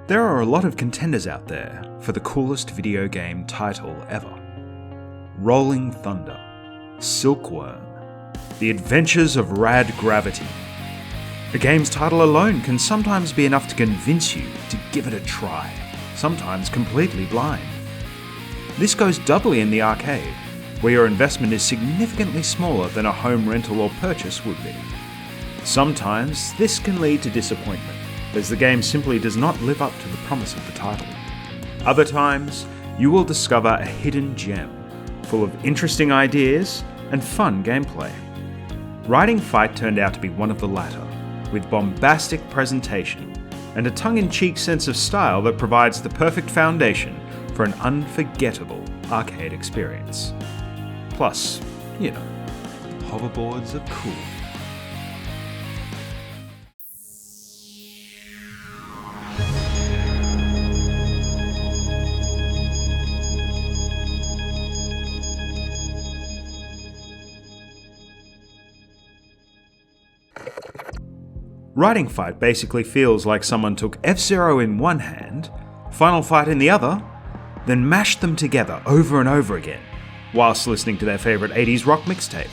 There are a lot of contenders out there for the coolest video game title ever. Rolling Thunder, Silkworm, The Adventures of Rad Gravity. A game's title alone can sometimes be enough to convince you to give it a try, sometimes completely blind. This goes doubly in the arcade, where your investment is significantly smaller than a home rental or purchase would be. Sometimes this can lead to disappointment, as the game simply does not live up to the promise of the title. Other times, you will discover a hidden gem, full of interesting ideas and fun gameplay. Riding Fight turned out to be one of the latter, with bombastic presentation and a tongue-in-cheek sense of style that provides the perfect foundation for an unforgettable arcade experience. Plus, hoverboards are cool. Riding Fight basically feels like someone took F-Zero in one hand, Final Fight in the other, then mashed them together over and over again, whilst listening to their favourite 80s rock mixtape.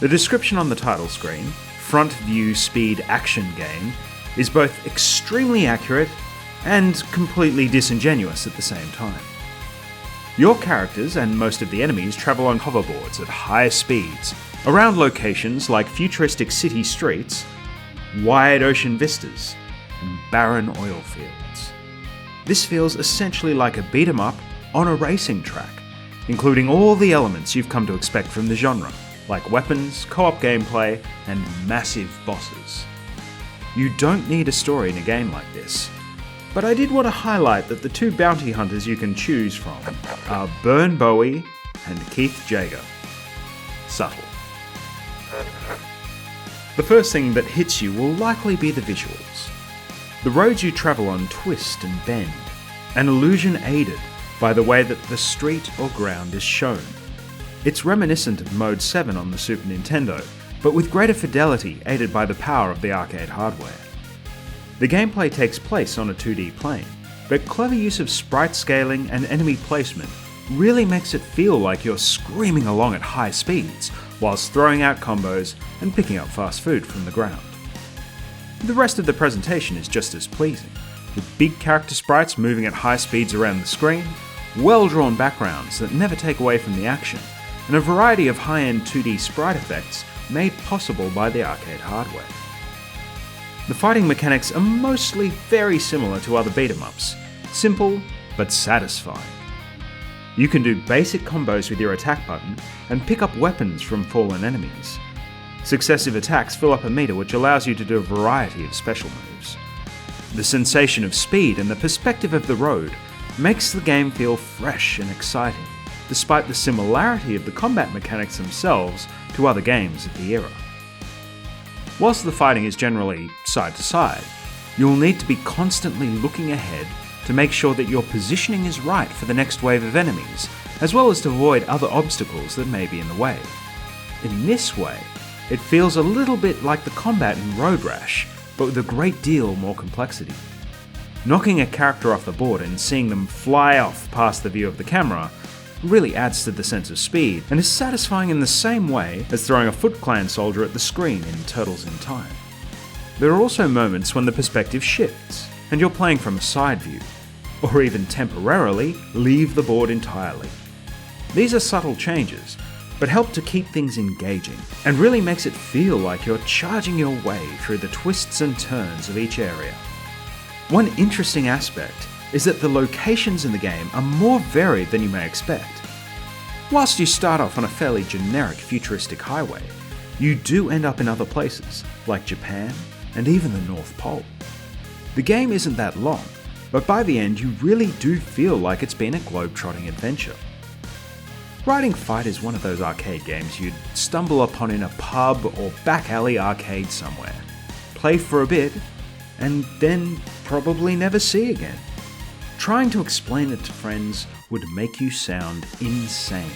The description on the title screen, Front View Speed Action Game, is both extremely accurate and completely disingenuous at the same time. Your characters and most of the enemies travel on hoverboards at high speeds, around locations like futuristic city streets, wide ocean vistas, and barren oil fields. This feels essentially like a beat-em-up on a racing track, including all the elements you've come to expect from the genre, like weapons, co-op gameplay, and massive bosses. You don't need a story in a game like this, but I did want to highlight that the two bounty hunters you can choose from are Burn Bowie and Keith Jager. Subtle. The first thing that hits you will likely be the visuals. The roads you travel on twist and bend, an illusion aided by the way that the street or ground is shown. It's reminiscent of Mode 7 on the Super Nintendo, but with greater fidelity aided by the power of the arcade hardware. The gameplay takes place on a 2D plane, but clever use of sprite scaling and enemy placement really makes it feel like you're screaming along at high speeds, whilst throwing out combos and picking up fast food from the ground. The rest of the presentation is just as pleasing, with big character sprites moving at high speeds around the screen, well-drawn backgrounds that never take away from the action, and a variety of high-end 2D sprite effects made possible by the arcade hardware. The fighting mechanics are mostly very similar to other beat-em-ups, simple but satisfying. You can do basic combos with your attack button and pick up weapons from fallen enemies. Successive attacks fill up a meter which allows you to do a variety of special moves. The sensation of speed and the perspective of the road makes the game feel fresh and exciting, despite the similarity of the combat mechanics themselves to other games of the era. Whilst the fighting is generally side to side, you'll need to be constantly looking ahead to make sure that your positioning is right for the next wave of enemies, as well as to avoid other obstacles that may be in the way. In this way, it feels a little bit like the combat in Road Rash, but with a great deal more complexity. Knocking a character off the board and seeing them fly off past the view of the camera really adds to the sense of speed, and is satisfying in the same way as throwing a Foot Clan soldier at the screen in Turtles in Time. There are also moments when the perspective shifts, and you're playing from a side view, or even temporarily leave the board entirely. These are subtle changes, but help to keep things engaging, and really makes it feel like you're charging your way through the twists and turns of each area. One interesting aspect is that the locations in the game are more varied than you may expect. Whilst you start off on a fairly generic futuristic highway, you do end up in other places, like Japan and even the North Pole. The game isn't that long, but by the end you really do feel like it's been a globe-trotting adventure. Riding Fight is one of those arcade games you'd stumble upon in a pub or back alley arcade somewhere, play for a bit, and then probably never see again. Trying to explain it to friends would make you sound insane.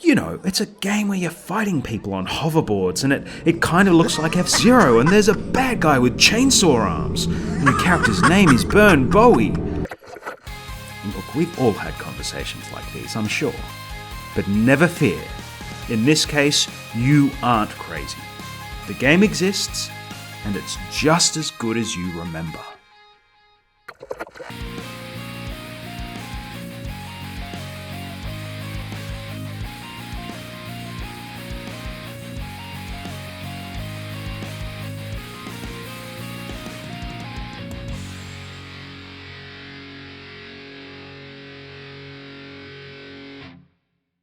You know, it's a game where you're fighting people on hoverboards and it kind of looks like F-Zero and there's a bad guy with chainsaw arms and your character's name is Burn Bowie. Look, we've all had conversations like these, I'm sure. But never fear. In this case, you aren't crazy. The game exists and it's just as good as you remember.